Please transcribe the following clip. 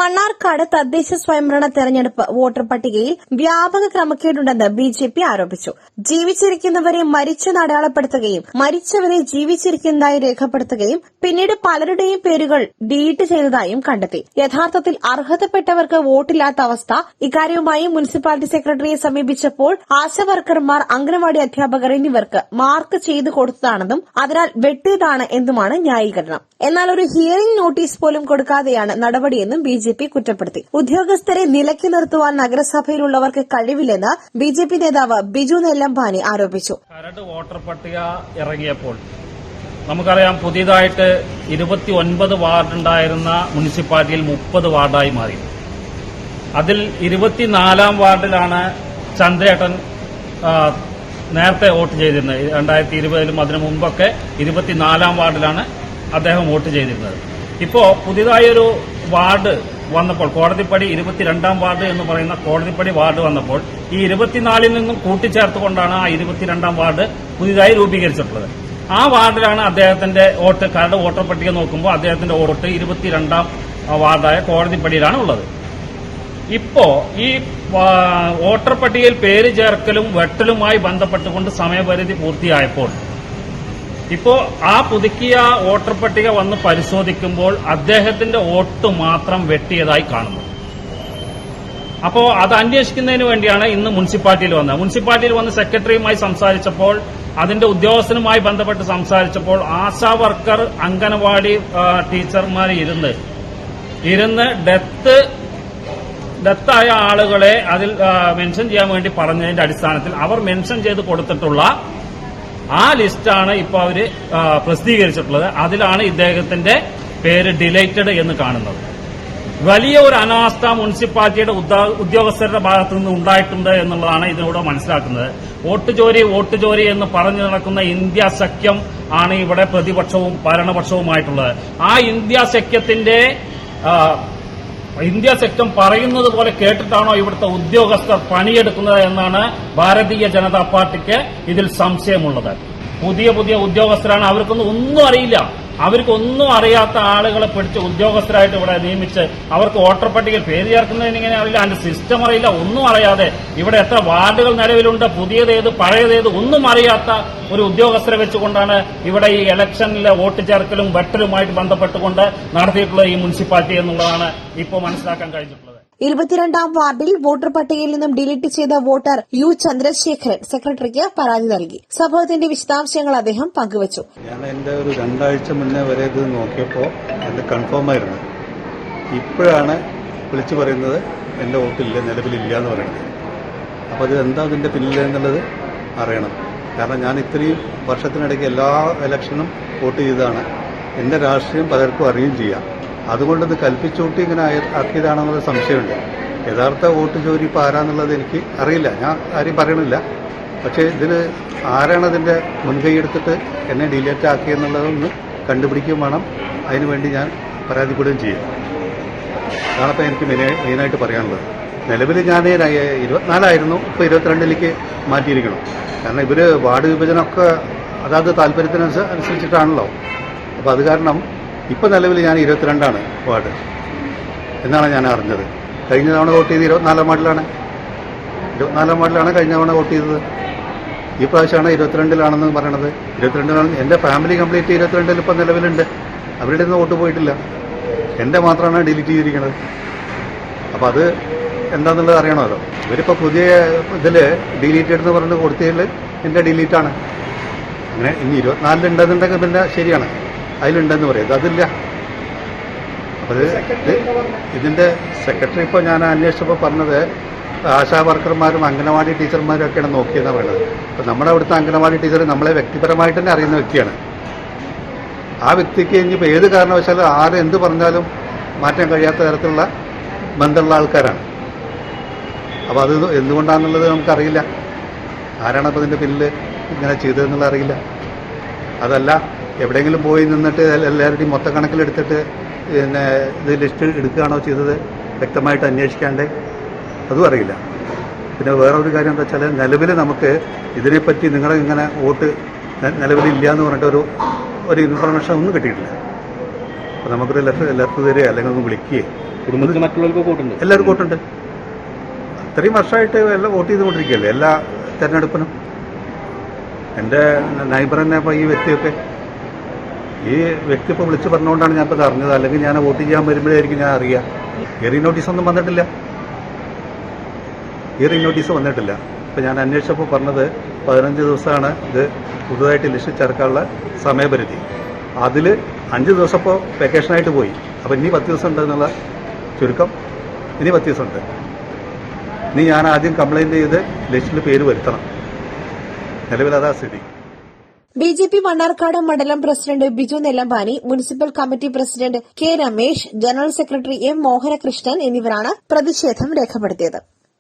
മണ്ണാർക്കാട് തദ്ദേശ സ്വയംഭരണ തെരഞ്ഞെടുപ്പ് വോട്ടർ പട്ടികയിൽ വ്യാപക ക്രമക്കേടുണ്ടെന്ന് ബിജെപി ആരോപിച്ചു. ജീവിച്ചിരിക്കുന്നവരെ മരിച്ചെന്ന് അടയാളപ്പെടുത്തുകയും മരിച്ചവരെ ജീവിച്ചിരിക്കുന്നതായി രേഖപ്പെടുത്തുകയും പിന്നീട് പലരുടെയും പേരുകൾ ഡിലീറ്റ് ചെയ്തതായും കണ്ടെത്തി. യഥാർത്ഥത്തിൽ അർഹതപ്പെട്ടവർക്ക് വോട്ടില്ലാത്ത അവസ്ഥ. ഇക്കാര്യവുമായി മുനിസിപ്പാലിറ്റി സെക്രട്ടറിയെ സമീപിച്ചപ്പോൾ ആശാവർക്കർമാർ, അംഗനവാടി അധ്യാപകർ എന്നിവർക്ക് മാർക്ക് ചെയ്തു കൊടുത്തതാണെന്നും അതിനാൽ വെട്ടിയതാണ് എന്നുമാണ് ന്യായീകരണം. എന്നാൽ ഒരു ഹിയറിംഗ് നോട്ടീസ് പോലും കൊടുക്കാതെയാണ് നടപടിയെന്നും ബിജെപി കുറ്റപ്പെടുത്തി. ഉദ്യോഗസ്ഥരെ നിലയ്ക്ക് നിർത്തുവാൻ നഗരസഭയിലുള്ളവർക്ക് കഴിവില്ലെന്ന് ബിജെപി നേതാവ് ബിജു നെല്ലംപാനി ആരോപിച്ചു. കരട് വോട്ടർ പട്ടിക ഇറങ്ങിയപ്പോൾ നമുക്കറിയാം, പുതിയതായിട്ട് 29 വാർഡുണ്ടായിരുന്ന മുനിസിപ്പാലിറ്റിയിൽ 30 വാർഡായി മാറി. അതിൽ 24ാം വാർഡിലാണ് ചന്ദ്രേട്ടൻ നേരത്തെ വോട്ട് ചെയ്തിരുന്നത്. 2020 അതിനു മുമ്പൊക്കെ 24ാം വാർഡിലാണ് അദ്ദേഹം വോട്ട് ചെയ്തിരുന്നത്. ഇപ്പോ പുതിയതായി ഒരു വാർഡ് വന്നപ്പോൾ, കോടതിപ്പടി 22ാം വാർഡ് എന്ന് പറയുന്ന കോടതിപ്പടി വാർഡ് വന്നപ്പോൾ ഈ 24ൽ നിന്നും കൂട്ടിച്ചേർത്തുകൊണ്ടാണ് ആ 22ാം വാർഡ് പുതിയതായി രൂപീകരിച്ചിട്ടുള്ളത്. ആ വാർഡിലാണ് അദ്ദേഹത്തിന്റെ വോട്ട്. കരട് വോട്ടർ പട്ടിക നോക്കുമ്പോൾ അദ്ദേഹത്തിന്റെ വോട്ട് 22ാം വാർഡായ കോടതിപ്പടിയിലാണ് ഉള്ളത്. ഇപ്പോ ഈ വോട്ടർ പട്ടികയിൽ പേര് ചേർക്കലും വെട്ടലുമായി ബന്ധപ്പെട്ടുകൊണ്ട് സമയപരിധി പൂർത്തിയായപ്പോൾ ഇപ്പോ ആ പുതുക്കിയ വോട്ടർ പട്ടിക വന്ന് പരിശോധിക്കുമ്പോൾ അദ്ദേഹത്തിന്റെ വോട്ട് മാത്രം വെട്ടിയതായി കാണുന്നു. അപ്പോ അത് അന്വേഷിക്കുന്നതിന് വേണ്ടിയാണ് ഇന്ന് മുനിസിപ്പാലിറ്റിയിൽ വന്നത്. മുനിസിപ്പാലിറ്റിയിൽ വന്ന് സെക്രട്ടറിയുമായി സംസാരിച്ചപ്പോൾ, അതിന്റെ ഉദ്യോഗസ്ഥനുമായി ബന്ധപ്പെട്ട് സംസാരിച്ചപ്പോൾ ആശാ വർക്കർ, അംഗനവാടി ടീച്ചർമാർ ഇരുന്ന് ഡെത്തായ ആളുകളെ അതിൽ മെൻഷൻ ചെയ്യാൻ വേണ്ടി പറഞ്ഞതിന്റെ അടിസ്ഥാനത്തിൽ അവർ മെൻഷൻ ചെയ്ത് കൊടുത്തിട്ടുള്ള ആ ലിസ്റ്റാണ് ഇപ്പോൾ അവര് പ്രസിദ്ധീകരിച്ചിട്ടുള്ളത്. അതിലാണ് ഇദ്ദേഹത്തിന്റെ പേര് ഡിലീറ്റഡ് എന്ന് കാണുന്നത്. വലിയ ഒരു അനാസ്ഥ മുനിസിപ്പാലിറ്റിയുടെ ഉദ്യോഗസ്ഥരുടെ ഭാഗത്തു നിന്ന് ഉണ്ടായിട്ടുണ്ട് എന്നുള്ളതാണ് ഇതിലൂടെ മനസ്സിലാക്കുന്നത്. വോട്ട് ചോരി എന്ന് പറഞ്ഞു നടക്കുന്ന ഇന്ത്യ സഖ്യം ആണ് ഇവിടെ പ്രതിപക്ഷവും ഭരണപക്ഷവുമായിട്ടുള്ളത്. ആ ഇന്ത്യ സഖ്യം പറയുന്നത് പോലെ കേട്ടിട്ടാണോ ഇവിടുത്തെ ഉദ്യോഗസ്ഥർ പണിയെടുക്കുന്നത് എന്നാണ് ഭാരതീയ ജനതാ പാർട്ടിക്ക് ഇതിൽ സംശയമുള്ളത്. പുതിയ ഉദ്യോഗസ്ഥരാണ്. ഒന്നും അറിയില്ല. അവർക്കൊന്നും അറിയാത്ത ആളുകളെ പിടിച്ച് ഉദ്യോഗസ്ഥരായിട്ട് ഇവിടെ നിയമിച്ച് അവർക്ക് വോട്ടർ പട്ടികയിൽ പേര് ചേർക്കുന്നതിന് ഇങ്ങനെ അറിയില്ല, അതിന്റെ സിസ്റ്റം അറിയില്ല, ഒന്നും അറിയാതെ ഇവിടെ എത്ര വാർഡുകൾ നിലവിലുണ്ട്, പുതിയതേത് പഴയതേത് ഒന്നും അറിയാത്ത ഒരു ഉദ്യോഗസ്ഥരെ വെച്ചുകൊണ്ടാണ് ഇവിടെ ഈ ഇലക്ഷനിലെ വോട്ട് ചേർക്കലും വെട്ടലുമായിട്ട് ബന്ധപ്പെട്ടുകൊണ്ട് നടത്തിയിട്ടുള്ള ഈ മുനിസിപ്പാലിറ്റി എന്നുള്ളതാണ് ഇപ്പോൾ മനസ്സിലാക്കാൻ കഴിഞ്ഞിട്ടുള്ളത്. 22ാം വാർഡിൽ വോട്ടർ പട്ടികയിൽ നിന്നും ഡിലീറ്റ് ചെയ്ത വോട്ടർ യു ചന്ദ്രശേഖരൻ സെക്രട്ടറിക്ക് പരാതി നൽകി. സംഭവത്തിന്റെ വിശദാംശങ്ങൾ അദ്ദേഹം പങ്കുവച്ചു. ഞാൻ എന്റെ ഒരു 2 ആഴ്ച മുന്നേ വരെ ഇത് നോക്കിയപ്പോൾ എന്റെ കൺഫേം ആയിരുന്നു. ഇപ്പോഴാണ് വിളിച്ചു പറയുന്നത് എന്റെ വോട്ടില്ല, നിലവിലില്ല എന്ന് പറയുന്നത്. അപ്പോൾ അത് എന്താ അതിന്റെ പിന്നിൽ എന്നുള്ളത് അറിയണം. കാരണം ഞാൻ ഇത്രയും വർഷത്തിനിടയ്ക്ക് എല്ലാ ഇലക്ഷനും വോട്ട് ചെയ്തതാണ്. എന്റെ രാഷ്ട്രീയം പലർക്കും അറിയുകയും ചെയ്യാം. അതുകൊണ്ടത് കൽപ്പിച്ചൂട്ടി ഇങ്ങനെ ആക്കിയതാണെന്നുള്ള സംശയമുണ്ട്. യഥാർത്ഥ വോട്ട് ചോരി ഇപ്പോൾ ആരാന്നുള്ളത് എനിക്ക് അറിയില്ല, ഞാൻ ആരെയും പറയണില്ല. പക്ഷേ ഇതിന് ആരാണ് അതിൻ്റെ മുൻകൈ എടുത്തിട്ട് എന്നെ ഡിലീറ്റ് ആക്കിയെന്നുള്ളതൊന്ന് കണ്ടുപിടിക്കുകയും വേണം. അതിനുവേണ്ടി ഞാൻ പരാതിപ്പെടുകയും ചെയ്യും. അതാണിപ്പോൾ എനിക്ക് മെയിനായിട്ട് പറയാനുള്ളത്. നിലവിൽ ഞാൻ 24 ഇപ്പോൾ 22ലേക്ക് മാറ്റിയിരിക്കണം. കാരണം ഇവർ വാർഡ് വിഭജനമൊക്കെ അതാത് താല്പര്യത്തിനനുസരിച്ചിട്ടാണല്ലോ. അപ്പോൾ അത് കാരണം ഇപ്പം നിലവിൽ ഞാൻ 22ആണ് വാർഡ് എന്നാണ് ഞാൻ അറിഞ്ഞത്. കഴിഞ്ഞ തവണ വോട്ട് ചെയ്ത് 24ാം വാർഡിലാണ് കഴിഞ്ഞ തവണ വോട്ട് ചെയ്തത്. ഈ പ്രാവശ്യമാണ് 22ലാണെന്ന് പറയണത്. 22ലാണ്. എൻ്റെ ഫാമിലി കംപ്ലീറ്റ് 22ൽ ഇപ്പം നിലവിലുണ്ട്. അവരുടെ ഒന്നും വോട്ട് പോയിട്ടില്ല. എൻ്റെ മാത്രമാണ് ഡിലീറ്റ് ചെയ്തിരിക്കുന്നത്. അപ്പോൾ അത് എന്താണെന്നുള്ളത് അറിയണമല്ലോ. ഇവരിപ്പോൾ പുതിയ ഇതിൽ ഡിലീറ്റഡ് എന്ന് പറഞ്ഞ് കൊടുത്തതിൽ എൻ്റെ ഡിലീറ്റാണ്. അങ്ങനെ ഇനി 24 ഉണ്ടെന്നുണ്ടെങ്കിൽ പിന്നെ ശരിയാണ്, അതിലുണ്ടെന്ന് പറയും. അതില്ല. അപ്പോൾ ഇതിന്റെ സെക്രട്ടറി ഇപ്പോൾ ഞാൻ അന്വേഷിച്ചപ്പോൾ പറഞ്ഞത് ആശാ വർക്കർമാരും അംഗനവാടി ടീച്ചർമാരും ഒക്കെയാണ് നോക്കിയെന്നാണ് പറയുന്നത്. അപ്പോൾ നമ്മുടെ അവിടുത്തെ അംഗനവാടി ടീച്ചർ നമ്മളെ വ്യക്തിപരമായിട്ട് തന്നെ അറിയുന്ന വ്യക്തിയാണ്. ആ വ്യക്തിക്ക് ഇനിയിപ്പോൾ ഏത് കാരണവശാലും ആര് എന്ത് പറഞ്ഞാലും മാറ്റാൻ കഴിയാത്ത തരത്തിലുള്ള ബന്ധമുള്ള ആൾക്കാരാണ്. അപ്പോൾ അത് എന്തുകൊണ്ടാണെന്നുള്ളത് നമുക്കറിയില്ല. ആരാണ് അപ്പോൾ ഇതിൻ്റെ പിന്നിൽ ഇങ്ങനെ ചെയ്തതെന്നുള്ള അറിയില്ല. അതല്ല എവിടെയെങ്കിലും പോയി നിന്നിട്ട് എല്ലാവരുടെയും മൊത്തക്കണക്കിലെടുത്തിട്ട് പിന്നെ ഇത് ലിസ്റ്റ് എടുക്കുകയാണോ ചെയ്തത് വ്യക്തമായിട്ട് അന്വേഷിക്കാണ്ട് അതും അറിയില്ല. പിന്നെ വേറൊരു കാര്യം എന്താ വെച്ചാൽ, നിലവിൽ നമുക്ക് ഇതിനെപ്പറ്റി നിങ്ങളെ ഇങ്ങനെ വോട്ട് നിലവിലില്ല എന്ന് പറഞ്ഞിട്ട് ഒരു ഇൻഫർമേഷൻ ഒന്നും കിട്ടിയിട്ടില്ല. അപ്പോൾ നമുക്കൊരു ലെറ്റർ തരിക അല്ലെങ്കിൽ ഒന്ന് വിളിക്കുകയും കുടുംബത്തിൽ മറ്റുള്ളവർക്ക് വോട്ടുണ്ട്? എല്ലാവർക്കും വോട്ടുണ്ട്. ഇത്രയും വർഷമായിട്ട് എല്ലാം വോട്ട് ചെയ്തുകൊണ്ടിരിക്കുകയല്ലേ എല്ലാ തെരഞ്ഞെടുപ്പിനും. എൻ്റെ നൈബർ തന്നെ ഇപ്പോൾ ഈ വ്യക്തി ഇപ്പോൾ വിളിച്ച് പറഞ്ഞുകൊണ്ടാണ് ഞാനിപ്പോൾ ഇത് അറിഞ്ഞത്. അല്ലെങ്കിൽ ഞാൻ വോട്ട് ചെയ്യാൻ വരുമ്പോഴായിരിക്കും ഞാൻ അറിയുക. ഹിയറിംഗ് നോട്ടീസൊന്നും വന്നിട്ടില്ല. ഹിയറിംഗ് നോട്ടീസ് വന്നിട്ടില്ല. ഇപ്പം ഞാൻ അന്വേഷിച്ചപ്പോൾ പറഞ്ഞത് 15 ദിവസമാണ് ഇത് പുതുതായിട്ട് ലിസ്റ്റ് ചേർക്കാനുള്ള സമയപരിധി. അതിൽ 5 ദിവസം ഇപ്പോൾ വെക്കേഷനായിട്ട് പോയി. അപ്പോൾ ഇനി 10 ദിവസം ഉണ്ട് എന്നുള്ള ചുരുക്കം. ഇനി 10 ദിവസമുണ്ട്. ഇനി ഞാൻ ആദ്യം കംപ്ലൈൻറ്റ് ചെയ്ത് ലിസ്റ്റിൽ പേര് വരുത്തണം. നിലവിൽ അതാ സ്ഥിതി. ബിജെപി മണ്ണാർക്കാട് മണ്ഡലം president Biju Nellampani, municipal committee president K Ramesh, general secretary M Mohanakrishnan എന്നിവരാണ് പ്രതിഷേധം രേഖപ്പെടുത്തിയത്.